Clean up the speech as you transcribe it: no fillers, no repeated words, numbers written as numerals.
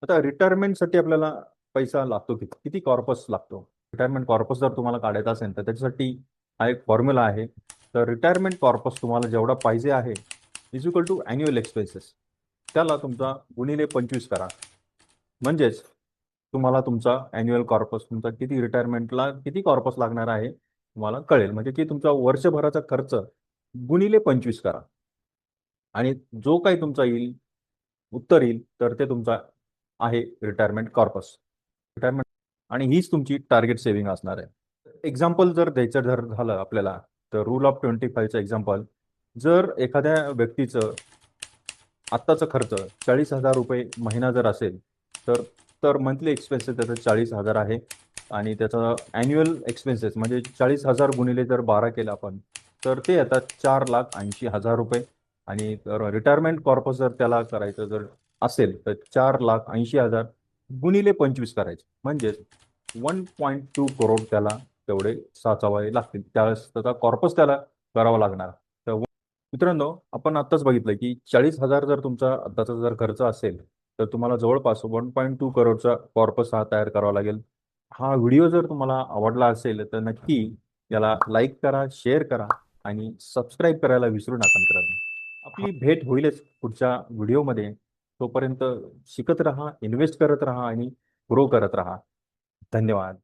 आता रिटायरमेंटसाठी आपल्याला पैसा लागतो किती किती कॉर्पस लागतो. रिटायरमेंट कॉर्पस जर तुम्हाला काढायचा असेल तर त्याच्यासाठी हा एक फॉर्म्युला आहे. तर रिटायरमेंट कॉर्पस तुम्हाला जेवढा पाहिजे आहे is equal to annual expenses, त्याला तुमचा गुणिले 25 करा. म्हणजेच तुम्हाला तुमचा अॅन्युअल कॉर्पस, तुमचा किती रिटायरमेंटला किती कॉर्पस लागणार आहे तुम्हाला कळेल. म्हणजे की तुमचा वर्षभराचा खर्च गुणिले 25 करा आणि जो काही तुमचा येईल उत्तर येईल तर ते तुमचा आहे रिटायरमेंट कॉर्पस. रिटायरमेंट आणि हीच तुमची टार्गेट सेव्हिंग असणार आहे. एक्झाम्पल जर द्यायचं जर झालं आपल्याला, तर रूल ऑफ 25चं एक्झाम्पल, जर एखाद्या व्यक्तीचं आत्ताचा खर्च 40,000 रुपये महिना जर असेल तर तर मंथली एक्सपेन्सेस त्याचा 40,000 आहे आणि त्याचा अॅन्युअल एक्सपेन्सेस म्हणजे 40,000 गुणिले जर 12 केलं आपण तर ते येतात 4,80,000 रुपये. आणि रिटायरमेंट कॉर्पस जर त्याला करायचं जर असेल तर 4,80,000 गुणिले 25 करायचे, म्हणजेच 1.2 करोड त्याला तेवढे साचावे लागतील. त्यावेळेस त्याचा कॉर्पस त्याला करावा लागणार. तर मित्रांनो, आपण आत्ताच बघितलं की 40,000 जर तुमचा आत्ताचा जर खर्च असेल तर तुम्हाला जवळपास 1.2 करोडचा कॉर्पस हा तयार करावा लागेल. हा व्हिडिओ जर तुम्हाला आवडला असेल तर नक्की याला लाईक करा, शेअर करा आणि सबस्क्राईब करायला विसरू नका मित्रांनो. आपली भेट होईलच पुढच्या व्हिडिओमध्ये. तोपर्यंत शिकत राहा, इन्व्हेस्ट करत राहा आणि ग्रो करत राहा. धन्यवाद.